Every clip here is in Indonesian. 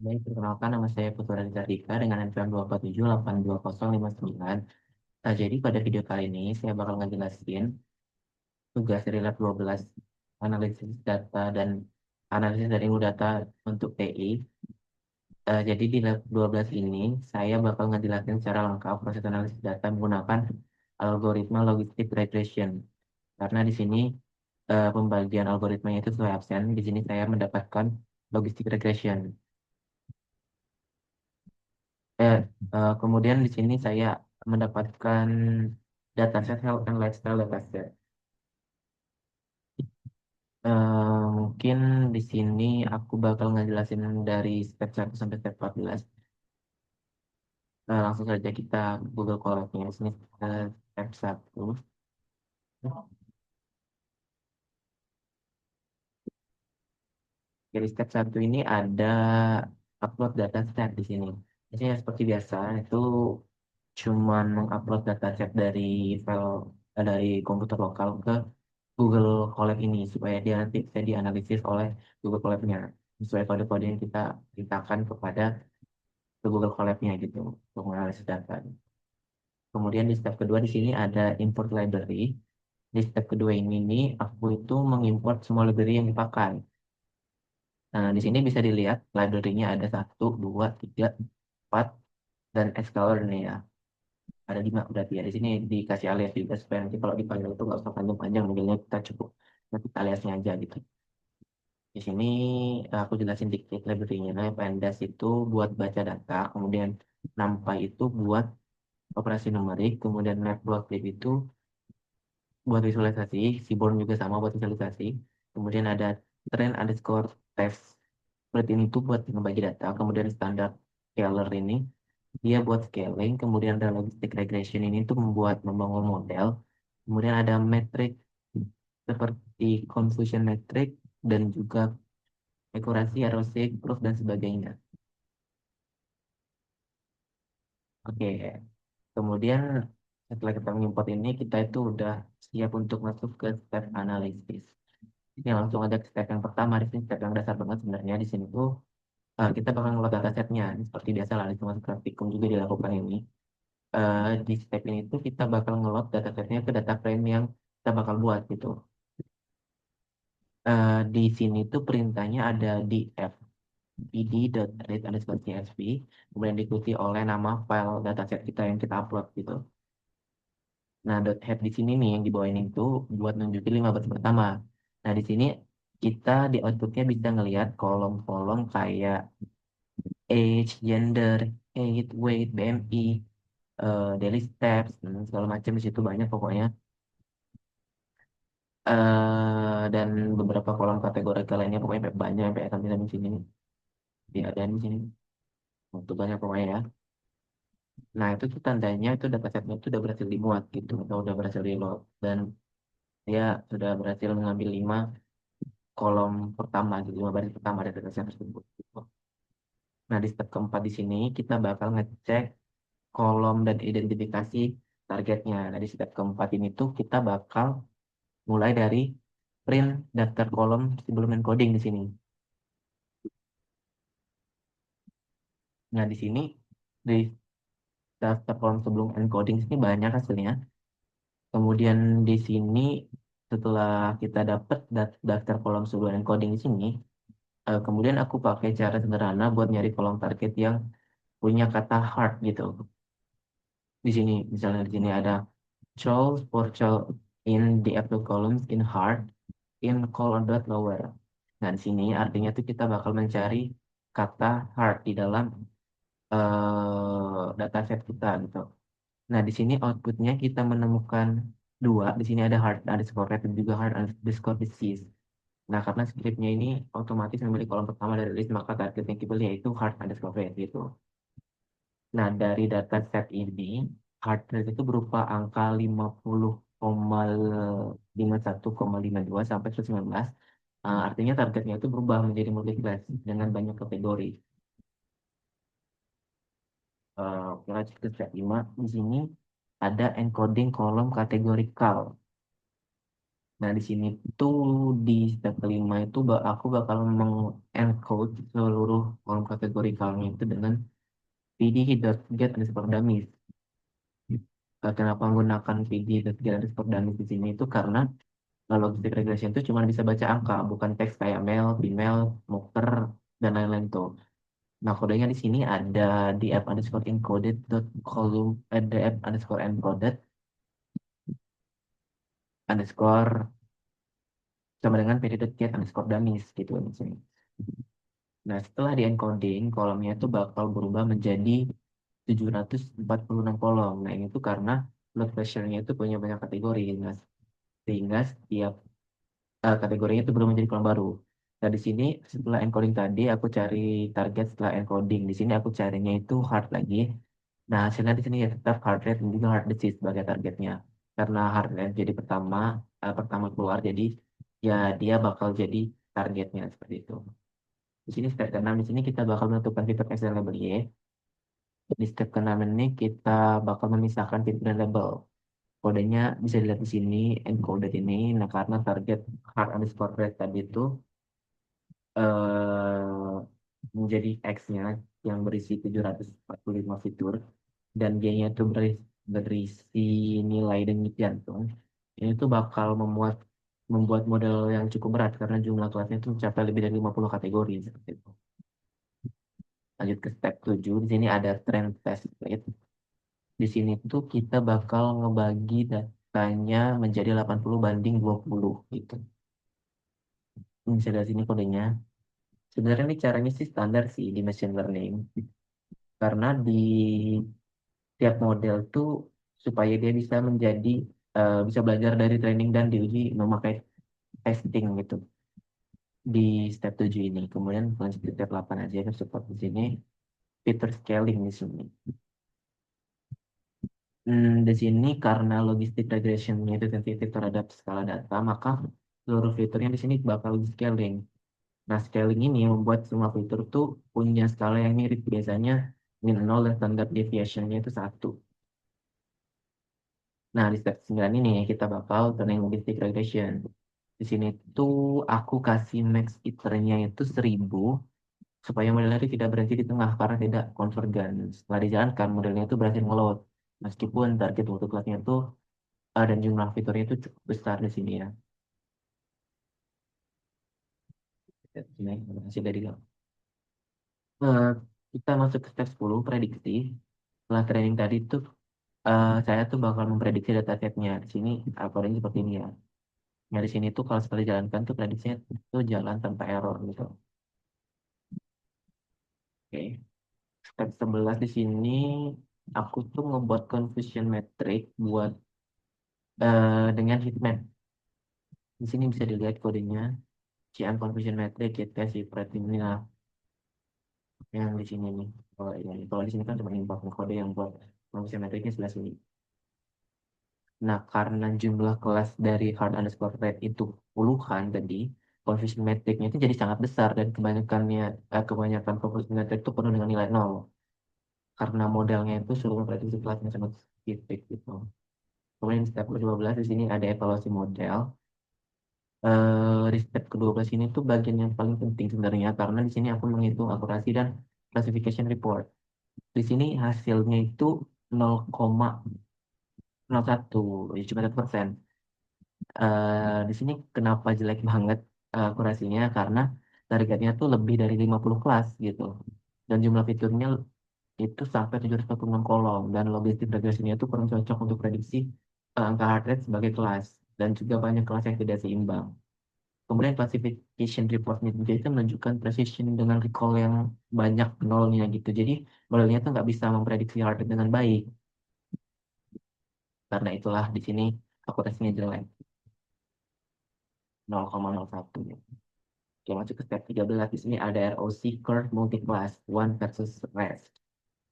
Baik, perkenalkan nama saya Putra Dika dengan NPM 247820059. Nah, jadi pada video kali ini saya bakal ngejelasin tugas dari Lab 12 analisis data dan analisis dari ilmu data untuk TI. Jadi di Lab 12 ini saya bakal ngejelasin secara lengkap proses analisis data menggunakan algoritma logistic regression. Karena di sini pembagian algoritmanya itu sesuai absen. Di sini saya mendapatkan logistic regression. Eh, Kemudian di sini saya mendapatkan dataset health and lifestyle dataset. Mungkin di sini aku bakal ngejelasin dari step 1 sampai step 14. Langsung saja kita Google Colab-nya. Di sini step 1. Jadi step 1 ini ada upload dataset di sini. Jadi ya seperti biasa itu cuman mengupload dataset dari file dari komputer lokal ke Google Colab ini supaya dia nanti bisa dianalisis oleh Google Colab-nya sesuai kode-kode yang kita ceritakan kepada ke Google Colab-nya gitu untuk menganalisis data. Kemudian di step kedua di sini ada import library. Di step kedua ini nih aku itu mengimport semua library yang dipakai. Nah, di sini bisa dilihat library-nya ada 1, 2, 3, 4 dan Xcolor nih ya. Ada 5 berarti ya. Di sini dikasih alias juga supaya nanti kalau dipanggil itu nggak usah panjang-panjang, manggilnya kita cukup nanti aliasnya aja gitu. Di sini aku jelasin dikit library-nya. Nah, Pandas itu buat baca data, kemudian NumPy itu buat operasi numerik, kemudian Matplotlib itu buat visualisasi, Seaborn juga sama buat visualisasi. Kemudian ada trend underscore test split ini tuh buat membagi data, kemudian standar scalar ini dia buat scaling, kemudian ada logistic regression ini tuh membangun model, kemudian ada metrik seperti confusion metric dan juga akurasi, erosi, proof dan sebagainya. Oke, kemudian setelah kita mengimport ini, kita itu udah siap untuk masuk ke step analisis. Ini langsung ada ke step yang pertama, di sini step yang dasar banget sebenarnya. Di sini tuh kita bakal ngeload datasetnya. Seperti biasa lah, di semua praktikum juga dilakukan ini. Di step ini tuh kita bakal ngeload datasetnya ke data frame yang kita bakal buat gitu. Di sini tuh perintahnya ada di f id.read underscore csv, kemudian diikuti oleh nama file dataset kita yang kita upload gitu. Nah, .head di sini nih yang di bawah ini tuh buat nunjukin 5 baris pertama. Nah, di sini kita di outputnya bisa ngelihat kolom-kolom kayak age, gender, height, weight, BMI, daily steps, segala macam di situ banyak pokoknya. Dan beberapa kolom kategori lainnya pokoknya banyak sampai sampai di sini. Di ada di sini. Untuk banyak pokoknya ya. Nah, itu tuh tandanya itu datasetnya itu udah berhasil dimuat gitu atau udah berhasil di load dan dia sudah berhasil mengambil 5 kolom pertama gitu, 5 baris pertama dari dataset tersebut. Gitu. Nah, di step keempat di sini kita bakal ngecek kolom dan identifikasi targetnya. Nah, di step keempat ini tuh kita bakal mulai dari print daftar kolom sebelum encoding di sini. Nah, di sini di daftar kolom sebelum encoding ini banyak hasilnya. Kemudian di sini setelah kita dapat daftar kolom sebelum encoding di sini, kemudian aku pakai cara sederhana buat nyari kolom target yang punya kata hard gitu. Di sini misalnya di sini ada Charles for Charles in the Apple columns in hard in colon dot lower. Nah, di sini artinya tuh kita bakal mencari kata hard di dalam dataset kita gitu. Nah, di sini outputnya kita menemukan dua. Di sini ada hard underscore red dan juga hard underscore disease. Nah, karena scriptnya ini otomatis memilih kolom pertama dari list, maka target yang kita pilih yaitu hard underscore red gitu. Nah, dari dataset ini, hard rate itu berupa angka 50,51,52 sampai 119. Artinya targetnya itu berubah menjadi multi-class dengan banyak kategori. Oke, lanjut ke step 5. Di sini ada encoding kolom kategorikal. Nah, di sini tuh di step kelima itu aku bakal mengencode seluruh kolom kategori kalnya itu dengan pd.get underscore dummies. Kenapa menggunakan pd.get underscore dummies di sini itu karena logistic regression itu cuma bisa baca angka, bukan teks kayak male, female, muter, dan lain-lain tuh. Nah, kodenya di sini ada di app underscore encoded dot column ada app underscore encoded underscore sama dengan pd.get underscore dummies gitu di sini. Nah, setelah di encoding, kolomnya itu bakal berubah menjadi 746 kolom. Nah, ini tuh karena blood pressure-nya itu punya banyak kategori. Nah, sehingga setiap kategorinya itu berubah menjadi kolom baru. Nah, di sini setelah encoding tadi, aku cari target setelah encoding. Di sini aku carinya itu heart lagi. Nah, hasilnya di sini ya tetap heart rate dan juga heart disease sebagai targetnya. Karena heart rate jadi pertama keluar, jadi ya dia bakal jadi targetnya seperti itu. Di sini step ke-6, di sini kita bakal menentukan fitur X dan label Y. Di step ke-6 ini kita bakal memisahkan fitur dan label. Kodenya bisa dilihat di sini, encoded ini. Nah, karena target heart underscore rate tadi itu menjadi X-nya yang berisi 745 fitur dan Y-nya itu berisi nilai denyut jantung. Ini tuh bakal membuat model yang cukup berat karena jumlah kelasnya itu mencapai lebih dari 50 kategori seperti itu. Lanjut ke step 7, di sini ada trend test rate. Di sini tuh kita bakal ngebagi datanya menjadi 80/20 gitu. Ini bisa dari sini kodenya. Sebenarnya ini caranya sih standar sih di machine learning. Karena di tiap model tuh supaya dia bisa bisa belajar dari training dan diuji memakai testing gitu di step 7 ini. Kemudian lanjut ke step 8 aja kan support di sini fitur scaling di sini. Di sini karena logistic regression itu sensitif terhadap skala data, maka seluruh fiturnya di sini bakal di scaling. Nah, scaling ini membuat semua fitur tuh punya skala yang mirip. Biasanya min 0 dan standard deviation-nya itu 1. Nah, di step 9 ini kita bakal turning logistic regression. Di sini tuh aku kasih max iternya itu 1000 supaya modelnya itu tidak berhenti di tengah karena tidak konvergen. Setelah dijalankan, modelnya itu berhasil ngeload. Meskipun target waktu kelasnya itu dan jumlah fiturnya itu cukup besar di sini ya. Ini hasil dari eh, kita masuk ke step 10 prediksi. Setelah training tadi tuh saya tuh bakal memprediksi datasetnya. Di sini algoritma seperti ini ya. Nah, di sini tuh kalau setelah dijalankan tuh prediksinya tuh jalan tanpa error gitu. Oke. Step 11 di sini aku tuh ngebuat confusion metric buat dengan heatmap. Di sini bisa dilihat kodenya. Cian confusion metric kita si ini lah yang di sini nih. Kalau di sini kan cuma import kode yang buat confusion metricnya sebelah sini. Nah, karena jumlah kelas dari hard underscore rate itu puluhan tadi, confusion metricnya itu jadi sangat besar dan kebanyakan confusion metric itu penuh dengan nilai nol. Karena modelnya itu suruh memprediksi kelasnya sangat spesifik gitu. Kemudian di step ke-12 di sini ada evaluasi model. Di step ke-12 ini tuh bagian yang paling penting sebenarnya karena di sini aku menghitung akurasi dan classification report. Di sini hasilnya itu 0,01, ya cuma 1%. Di sini kenapa jelek banget akurasinya karena targetnya tuh lebih dari 50 kelas gitu. Dan jumlah fiturnya itu sampai 746 kolom dan logistik regresinya itu kurang cocok untuk prediksi angka heart rate sebagai kelas dan juga banyak kelas yang tidak seimbang. Kemudian classification reportnya juga itu menunjukkan precision dengan recall yang banyak nolnya gitu. Jadi modelnya tuh nggak bisa memprediksi heart rate dengan baik. Karena itulah di sini akurasinya jelek 0,01. Oke, masuk ke step 13. Di sini ada ROC curve multiclass one versus rest.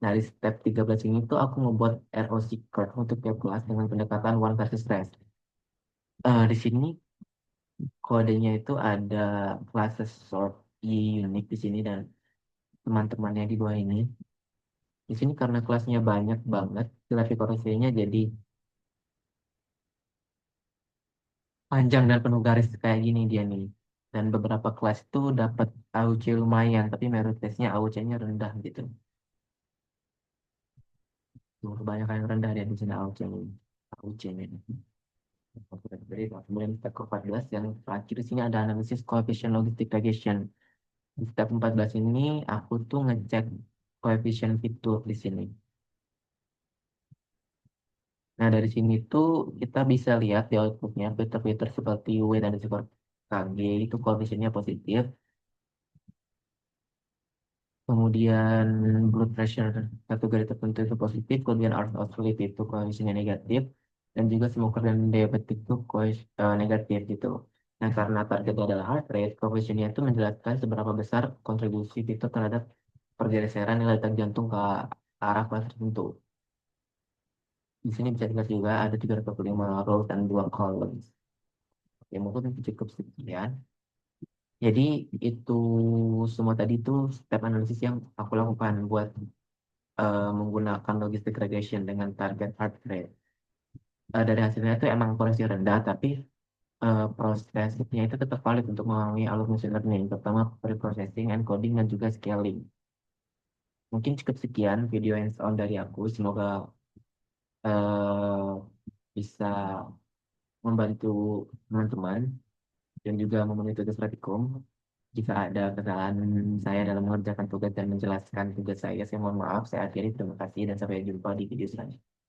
Nah, di step 13 ini tuh aku ngebuat ROC curve untuk tiap kelas dengan pendekatan one versus rest. Di sini kodenya itu ada classes sort unique di sini dan teman-temannya di bawah ini. Di sini karena kelasnya banyak banget, grafik korelasinya jadi panjang dan penuh garis kayak gini dia nih. Dan beberapa kelas itu dapat AUC lumayan, tapi merit testnya AUC-nya rendah gitu. Tuh, kebanyakan yang rendah dia di sini AUC-nya. AUC-nya. Jadi, kemudian step ke-14 yang terakhir di sini ada analisis coefficient logistic regression. Di step 14 ini aku tuh ngecek coefficient fitur di sini. Nah, dari sini tuh kita bisa lihat di outputnya fitur-fitur seperti weight underscore KG itu coefficientnya positif. Kemudian blood pressure kategori tertentu itu positif, kemudian arth oscillate itu coefficientnya negatif, dan juga smoker dan diabetik itu negatif gitu. Nah, karena targetnya adalah heart rate, coefficientnya itu menjelaskan seberapa besar kontribusi itu terhadap pergeseran nilai detak jantung ke arah kelas tertentu. Di sini bisa dilihat juga ada 325 row dan 2 columns. Ya, mungkin cukup sekian. Jadi itu semua tadi itu step analisis yang aku lakukan buat menggunakan logistic regression dengan target heart rate. Dari hasilnya itu emang koreksi rendah, tapi prosesnya itu tetap valid untuk memahami alur machine learning, terutama pre-processing, encoding, dan juga scaling. Mungkin cukup sekian video hands-on dari aku. Semoga eh, bisa membantu teman-teman dan juga memenuhi tugas praktikum. Jika ada kesalahan saya dalam mengerjakan tugas dan menjelaskan tugas saya mohon maaf. Saya akhiri. Terima kasih dan sampai jumpa di video selanjutnya.